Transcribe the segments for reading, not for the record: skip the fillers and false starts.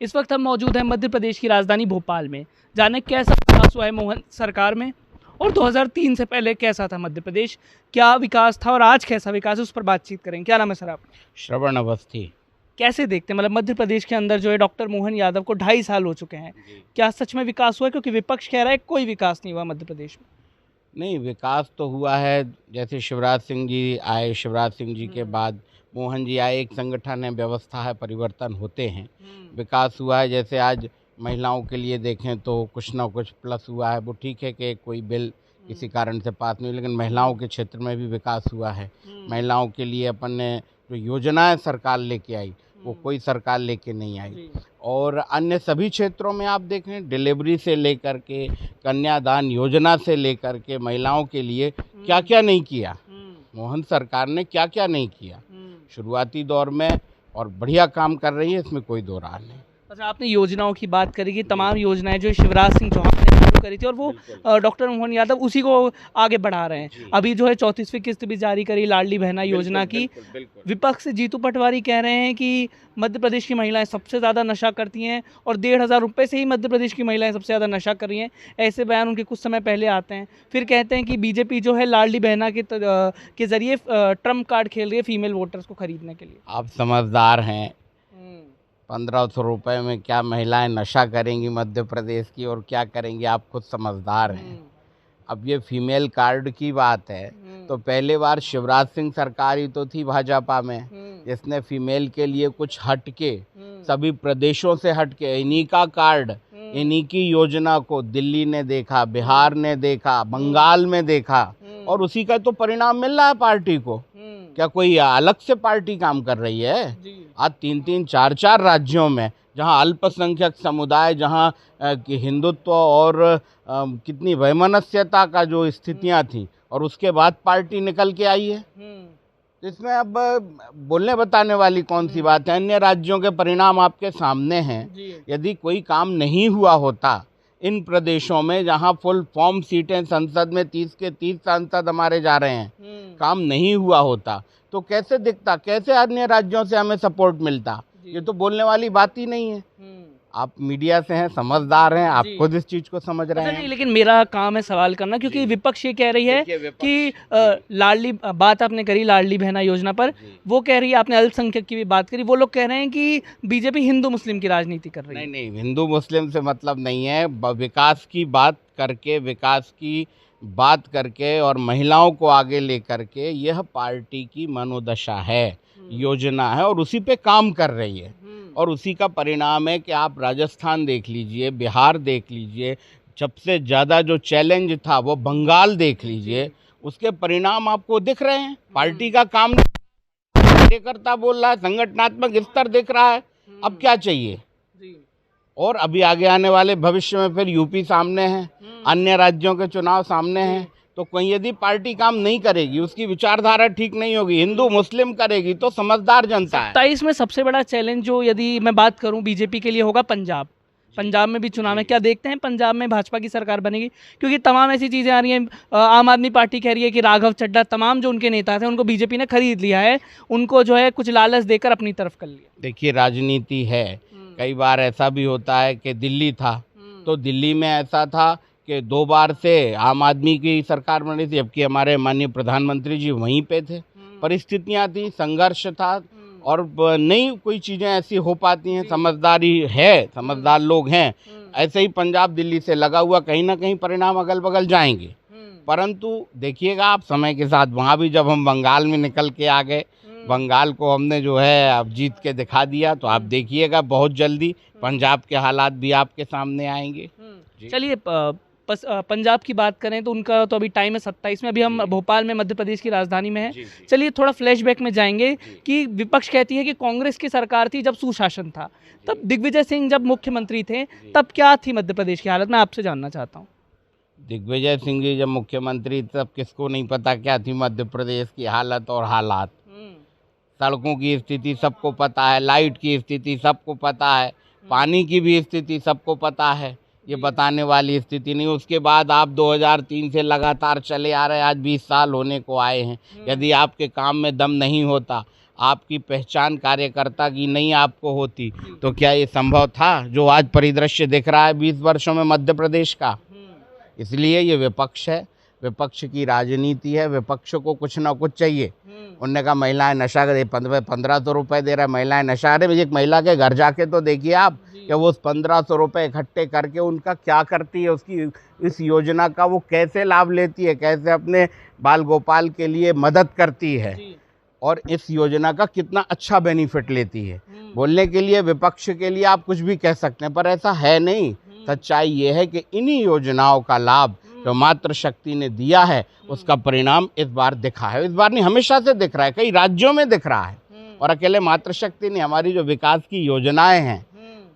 इस वक्त हम मौजूद हैं मध्य प्रदेश की राजधानी भोपाल में। जाने कैसा विकास हुआ है मोहन सरकार में और 2003 से पहले कैसा था मध्य प्रदेश, क्या विकास था और आज कैसा विकास है, उस पर बातचीत करेंगे। क्या नाम है सर आपका? श्रवण अवस्थी। कैसे देखते हैं, मतलब मध्य प्रदेश के अंदर जो है डॉक्टर मोहन यादव को 2.5 साल हो चुके हैं, क्या सच में विकास हुआ है? क्योंकि विपक्ष कह रहा है कोई विकास नहीं हुआ मध्य प्रदेश में। नहीं, विकास तो हुआ है। जैसे शिवराज सिंह जी आए, शिवराज सिंह जी के बाद मोहन जी आए, एक संगठन है, व्यवस्था है, परिवर्तन होते हैं, विकास हुआ है। जैसे आज महिलाओं के लिए देखें तो कुछ ना कुछ प्लस हुआ है। वो ठीक है कि कोई बिल किसी कारण से पास नहीं हुई, लेकिन महिलाओं के क्षेत्र में भी विकास हुआ है। महिलाओं के लिए अपन ने जो योजनाएं सरकार लेके आई वो कोई सरकार लेके नहीं आई। और अन्य सभी क्षेत्रों में आप देखें, डिलीवरी से लेकर के कन्यादान योजना से लेकर के महिलाओं के लिए क्या क्या नहीं किया, मोहन सरकार ने क्या क्या नहीं किया शुरुआती दौर में, और बढ़िया काम कर रही है, इसमें कोई दो राह नहीं। अच्छा, आपने योजनाओं की बात करी कि तमाम योजनाएं जो शिवराज सिंह चौहान ने शुरू करी थी और वो डॉक्टर मोहन यादव उसी को आगे बढ़ा रहे हैं। अभी जो है 34वीं किस्त भी जारी करी लाडली बहना योजना की। विपक्ष से जीतू पटवारी कह रहे हैं कि मध्य प्रदेश की महिलाएं सबसे ज़्यादा नशा करती हैं और 1,500 रुपये से ही मध्य प्रदेश की महिलाएं सबसे ज़्यादा नशा कर रही हैं। ऐसे बयान उनके कुछ समय पहले आते हैं। फिर कहते हैं कि बीजेपी जो है लाडली बहना के जरिए ट्रम्प कार्ड खेल रही है फीमेल वोटर्स को खरीदने के लिए। आप समझदार हैं, 1500 रुपये में क्या महिलाएं नशा करेंगी मध्य प्रदेश की, और क्या करेंगी, आप खुद समझदार हैं। अब ये फीमेल कार्ड की बात है तो पहले बार शिवराज सिंह सरकार ही तो थी भाजपा में, जिसने फीमेल के लिए कुछ हटके, सभी प्रदेशों से हटके इन्हीं का कार्ड, इन्हीं की योजना को दिल्ली ने देखा, बिहार ने देखा, बंगाल में देखा, और उसी का तो परिणाम मिल रहा है पार्टी को। क्या कोई अलग से पार्टी काम कर रही है? आज 3-3, 4-4 राज्यों में जहां अल्पसंख्यक समुदाय, जहां हिंदुत्व और कितनी वैमनस्यता का जो स्थितियां थी, और उसके बाद पार्टी निकल के आई है। इसमें अब बोलने बताने वाली कौन सी बात है? अन्य राज्यों के परिणाम आपके सामने हैं। यदि कोई काम नहीं हुआ होता इन प्रदेशों में जहां फुल फॉर्म सीटें संसद में 30 के 30 सांसद हमारे जा रहे हैं, काम नहीं हुआ होता तो कैसे दिखता, कैसे अन्य राज्यों से हमें सपोर्ट मिलता? ये तो बोलने वाली बात ही नहीं है। आप मीडिया से हैं, समझदार हैं, आप खुद इस चीज़ को समझ रहे हैं। नहीं, लेकिन मेरा काम है सवाल करना, क्योंकि विपक्ष ये कह रही है कि लाडली बात आपने करी लाडली बहना योजना पर, वो कह रही है, आपने अल्पसंख्यक की भी बात करी, वो लोग कह रहे हैं कि बीजेपी हिंदू मुस्लिम की राजनीति कर रही है। नहीं, हिंदू मुस्लिम से मतलब नहीं है। विकास की बात करके, विकास की बात करके और महिलाओं को आगे लेकर के यह पार्टी की मनोदशा है, योजना है, और उसी पे काम कर रही है। और उसी का परिणाम है कि आप राजस्थान देख लीजिए, बिहार देख लीजिए, सबसे ज़्यादा जो चैलेंज था वो बंगाल देख लीजिए, उसके परिणाम आपको दिख रहे हैं। पार्टी का काम कार्यकर्ता बोल रहा है, संगठनात्मक स्तर दिख रहा है। अब क्या चाहिए? और अभी आगे आने वाले भविष्य में फिर यूपी सामने है, अन्य राज्यों के चुनाव सामने हैं, तो कहीं यदि पार्टी काम नहीं करेगी, उसकी विचारधारा ठीक नहीं होगी, हिंदू मुस्लिम करेगी, तो समझदार जनता है। 27 में सबसे बड़ा चैलेंज जो यदि मैं बात करूं बीजेपी के लिए होगा पंजाब में भी चुनाव है। क्या देखते हैं पंजाब में भाजपा की सरकार बनेगी? क्योंकि तमाम ऐसी चीज़ें आ रही हैं। आम आदमी पार्टी कह रही है कि राघव चड्ढा, तमाम जो उनके नेता थे उनको बीजेपी ने खरीद लिया है, उनको जो है कुछ लालच देकर अपनी तरफ कर लिया। देखिए, राजनीति है, कई बार ऐसा भी होता है कि दिल्ली था तो दिल्ली में ऐसा था कि 2 बार से आम आदमी की सरकार बनी थी, जबकि हमारे माननीय प्रधानमंत्री जी वहीं पे थे। परिस्थितियां थी, संघर्ष था, और नहीं कोई चीज़ें ऐसी हो पाती हैं। समझदारी है, समझदार लोग हैं। ऐसे ही पंजाब दिल्ली से लगा हुआ, कहीं ना कहीं परिणाम अगल बगल जाएंगे। परंतु देखिएगा आप, समय के साथ वहाँ भी जब हम बंगाल में निकल के आ गए, बंगाल को हमने जो है अब जीत के दिखा दिया, तो आप देखिएगा बहुत जल्दी पंजाब के हालात भी आपके सामने आएंगे। चलिए, पंजाब की बात करें तो उनका तो अभी टाइम है 27 में, अभी हम भोपाल में मध्य प्रदेश की राजधानी में हैं। चलिए थोड़ा फ्लैशबैक में जाएंगे कि विपक्ष कहती है कि कांग्रेस की सरकार थी जब सुशासन था, तब दिग्विजय सिंह जब मुख्यमंत्री थे, तब क्या थी मध्य प्रदेश की हालत? मैं आपसे जानना चाहता हूँ। दिग्विजय सिंह जी जब मुख्यमंत्री, तब किसको नहीं पता क्या थी मध्य प्रदेश की हालत और हालात। सड़कों की स्थिति सबको पता है, लाइट की स्थिति सबको पता है, पानी की भी स्थिति सबको पता है। ये बताने वाली स्थिति नहीं। उसके बाद आप 2003 से लगातार चले आ रहे हैं, आज 20 साल होने को आए हैं। यदि आपके काम में दम नहीं होता, आपकी पहचान कार्यकर्ता की नहीं आपको होती तो क्या ये संभव था जो आज परिदृश्य दिख रहा है 20 वर्षों में मध्य प्रदेश का। इसलिए ये विपक्ष है, विपक्ष की राजनीति है, विपक्ष को कुछ ना कुछ चाहिए। उनने कहा महिलाएं नशा कर 1500 रुपये दे रहा है, महिलाएं नशा। अरे एक महिला के घर जाके तो देखिए आप कि वो उस 1500 रुपये इकट्ठे करके उनका क्या करती है, उसकी इस योजना का वो कैसे लाभ लेती है, कैसे अपने बाल गोपाल के लिए मदद करती है और इस योजना का कितना अच्छा बेनिफिट लेती है। बोलने के लिए विपक्ष के लिए आप कुछ भी कह सकते हैं, पर ऐसा है नहीं। सच्चाई ये है कि इन्हीं योजनाओं का लाभ जो मातृशक्ति ने दिया है उसका परिणाम इस बार दिखा है। इस बार नहीं, हमेशा से दिख रहा है, कई राज्यों में दिख रहा है। और अकेले मातृशक्ति नहीं, हमारी जो विकास की योजनाएं हैं,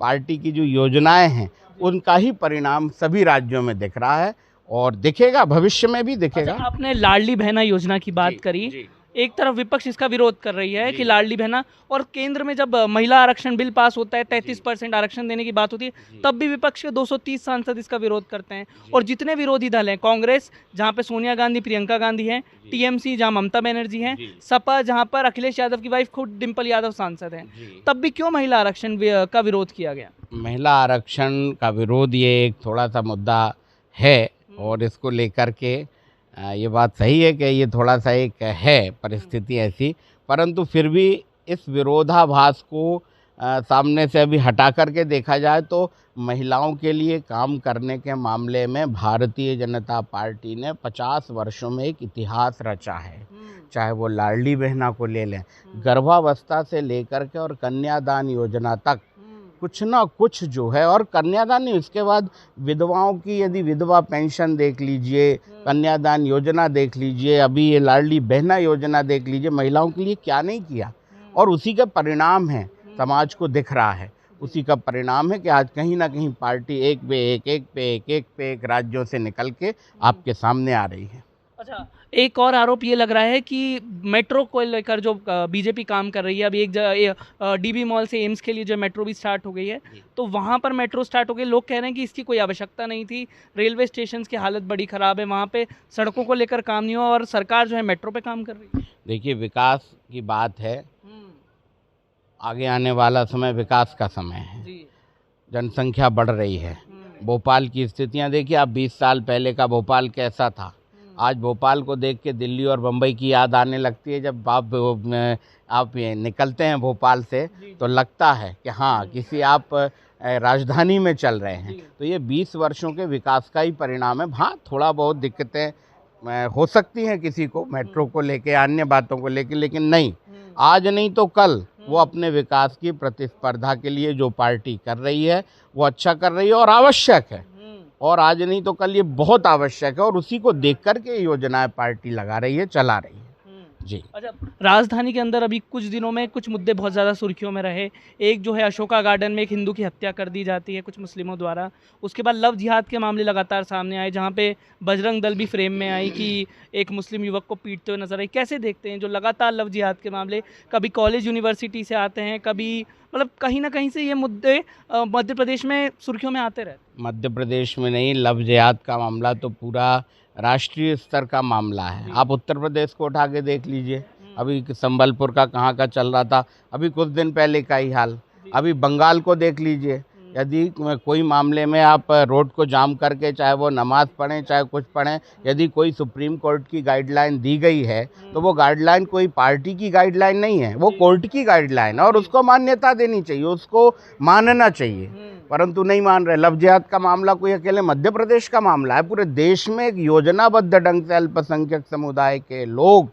पार्टी की जो योजनाएं हैं, उनका ही परिणाम सभी राज्यों में दिख रहा है और दिखेगा, भविष्य में भी दिखेगा। अच्छा, आपने लाडली बहना योजना की बात करी। एक तरफ विपक्ष इसका विरोध कर रही है कि लाडली बहना, और केंद्र में जब महिला आरक्षण बिल पास होता है, 33% आरक्षण देने की बात होती है, तब भी विपक्ष के 230 सांसद इसका विरोध करते हैं। और जितने विरोधी दल हैं, कांग्रेस जहां पे सोनिया गांधी प्रियंका गांधी हैं, टीएमसी जहां ममता बनर्जी हैं, सपा जहां पर अखिलेश यादव की वाइफ खुद डिम्पल यादव सांसद हैं, तब भी क्यों महिला आरक्षण का विरोध किया गया? महिला आरक्षण का विरोध ये एक थोड़ा सा मुद्दा है और इसको लेकर के ये बात सही है कि ये थोड़ा सा एक है परिस्थिति ऐसी, परंतु फिर भी इस विरोधाभास को सामने से अभी हटा करके देखा जाए तो महिलाओं के लिए काम करने के मामले में भारतीय जनता पार्टी ने 50 वर्षों में एक इतिहास रचा है। चाहे वो लाडली बहना को ले लें, गर्भावस्था से लेकर के और कन्यादान योजना तक कुछ ना कुछ जो है, और कन्यादान नहीं, उसके बाद विधवाओं की यदि विधवा पेंशन देख लीजिए, कन्यादान योजना देख लीजिए, अभी ये लाडली बहना योजना देख लीजिए, महिलाओं के लिए क्या नहीं किया। और उसी का परिणाम है, समाज को दिख रहा है, उसी का परिणाम है कि आज कहीं ना कहीं पार्टी एक पे एक राज्यों से निकल के आपके सामने आ रही है। अच्छा, एक और आरोप ये लग रहा है कि मेट्रो को लेकर जो बीजेपी काम कर रही है, अभी एक डीबी मॉल से एम्स के लिए जो मेट्रो भी स्टार्ट हो गई है, तो वहाँ पर मेट्रो स्टार्ट हो गई, लोग कह रहे हैं कि इसकी कोई आवश्यकता नहीं थी, रेलवे स्टेशन की हालत बड़ी ख़राब है, वहाँ पे सड़कों को लेकर काम नहीं हुआ और सरकार जो है मेट्रो पे काम कर रही है। देखिए, विकास की बात है, आगे आने वाला समय विकास का समय है, जनसंख्या बढ़ रही है। भोपाल की स्थितियाँ देखिए आप, 20 साल पहले का भोपाल कैसा था, आज भोपाल को देख के दिल्ली और मुंबई की याद आने लगती है। जब आप निकलते हैं भोपाल से तो लगता है कि हाँ, किसी आप राजधानी में चल रहे हैं। तो ये 20 वर्षों के विकास का ही परिणाम है। हाँ, थोड़ा बहुत दिक्कतें हो सकती हैं किसी को मेट्रो को लेके, अन्य बातों को लेके, लेकिन नहीं, आज नहीं तो कल वो अपने विकास की प्रतिस्पर्धा के लिए जो पार्टी कर रही है वो अच्छा कर रही है और आवश्यक है, और आज नहीं तो कल ये बहुत आवश्यक है, और उसी को देख कर के योजनाएं पार्टी लगा रही है, चला रही है। जी। अच्छा, राजधानी के अंदर अभी कुछ दिनों में कुछ मुद्दे बहुत ज़्यादा सुर्खियों में रहे। एक जो है अशोका गार्डन में एक हिंदू की हत्या कर दी जाती है कुछ मुस्लिमों द्वारा। उसके बाद लव जिहाद के मामले लगातार सामने आए, जहाँ पे बजरंग दल भी फ्रेम में आई कि एक मुस्लिम युवक को पीटते हुए नजर आई। कैसे देखते हैं जो लगातार लव जिहाद के मामले कभी कॉलेज यूनिवर्सिटी से आते हैं, कभी मतलब कहीं ना कहीं से ये मुद्दे मध्य प्रदेश में सुर्खियों में आते रहते? मध्य प्रदेश में नहीं, लव जिहाद का मामला तो पूरा राष्ट्रीय स्तर का मामला है। आप उत्तर प्रदेश को उठा के देख लीजिए, अभी संबलपुर का कहाँ का चल रहा था, अभी कुछ दिन पहले का ही हाल। अभी बंगाल को देख लीजिए, यदि कोई मामले में आप रोड को जाम करके, चाहे वो नमाज पढ़ें चाहे कुछ पढ़ें, यदि कोई सुप्रीम कोर्ट की गाइडलाइन दी गई है तो वो गाइडलाइन कोई पार्टी की गाइडलाइन नहीं है, वो कोर्ट की गाइडलाइन है और उसको मान्यता देनी चाहिए, उसको मानना चाहिए, परंतु नहीं मान रहे। लव जिहाद का मामला कोई अकेले मध्य प्रदेश का मामला है, पूरे देश में एक योजनाबद्ध ढंग से अल्पसंख्यक समुदाय के लोग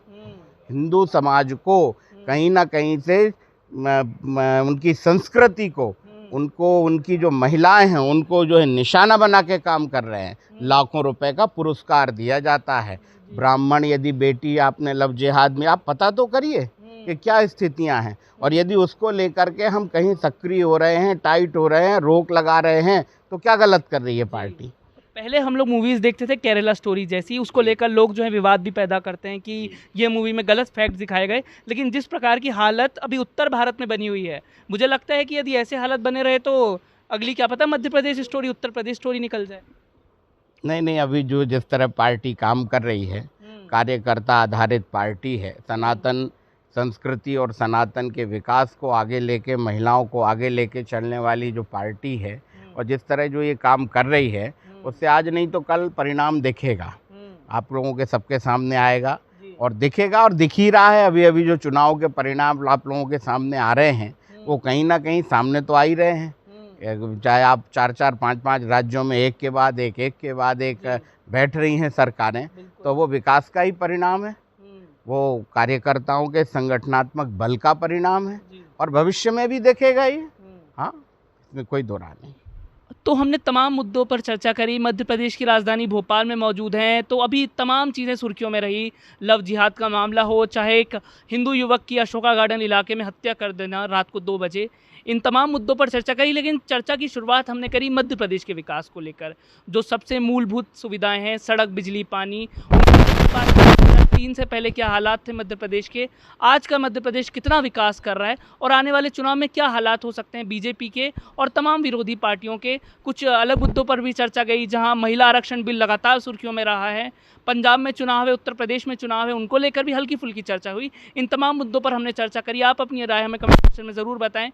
हिंदू समाज को कहीं ना कहीं से उनकी संस्कृति को, उनको, उनकी जो महिलाएं हैं उनको जो है निशाना बना के काम कर रहे हैं। लाखों रुपए का पुरस्कार दिया जाता है। ब्राह्मण यदि बेटी आपने लव जिहाद में, आप पता तो करिए कि क्या स्थितियां हैं, और यदि उसको लेकर के हम कहीं सक्रिय हो रहे हैं, टाइट हो रहे हैं, रोक लगा रहे हैं, तो क्या गलत कर रही है पार्टी। पहले हम लोग मूवीज़ देखते थे केरला स्टोरी जैसी, उसको लेकर लोग जो है विवाद भी पैदा करते हैं कि ये मूवी में गलत फैक्ट दिखाए गए, लेकिन जिस प्रकार की हालत अभी उत्तर भारत में बनी हुई है, मुझे लगता है कि यदि ऐसे हालत बने रहे तो अगली क्या पता मध्य प्रदेश स्टोरी उत्तर प्रदेश स्टोरी निकल जाए। नहीं, अभी जो जिस तरह पार्टी काम कर रही है, कार्यकर्ता आधारित पार्टी है, सनातन संस्कृति और सनातन के विकास को आगे लेके, महिलाओं को आगे लेके चलने वाली जो पार्टी है और जिस तरह जो ये काम कर रही है, उससे आज नहीं तो कल परिणाम दिखेगा, आप लोगों के सबके सामने आएगा और दिखेगा और दिख ही रहा है। अभी अभी जो चुनाव के परिणाम आप लोगों के सामने आ रहे हैं वो कहीं ना कहीं सामने तो आ ही रहे हैं। चाहे आप 4-4, 5-5 राज्यों में एक के बाद एक बैठ रही हैं सरकारें, तो वो विकास का ही परिणाम है, वो कार्यकर्ताओं के संगठनात्मक बल का परिणाम है और भविष्य में भी देखेगा ये। हाँ, इसमें कोई दो राय नहीं। तो हमने तमाम मुद्दों पर चर्चा करी। मध्य प्रदेश की राजधानी भोपाल में मौजूद हैं, तो अभी तमाम चीज़ें सुर्खियों में रही। लव जिहाद का मामला हो, चाहे एक हिंदू युवक की अशोका गार्डन इलाके में हत्या कर देना रात को 2 बजे, इन तमाम मुद्दों पर चर्चा करी। लेकिन चर्चा की शुरुआत हमने करी मध्य प्रदेश के विकास को लेकर। जो सबसे मूलभूत सुविधाएं हैं, सड़क, बिजली, पानी, 2003 से पहले क्या हालात थे मध्य प्रदेश के, आज का मध्य प्रदेश कितना विकास कर रहा है और आने वाले चुनाव में क्या हालात हो सकते हैं बीजेपी के और तमाम विरोधी पार्टियों के। कुछ अलग मुद्दों पर भी चर्चा गई, जहां महिला आरक्षण बिल लगातार सुर्खियों में रहा है, पंजाब में चुनाव है, उत्तर प्रदेश में चुनाव है, उनको लेकर भी हल्की फुल्की चर्चा हुई। इन तमाम मुद्दों पर हमने चर्चा करी। आप अपनी राय हमें कमेंट सेक्शन में ज़रूर बताएं।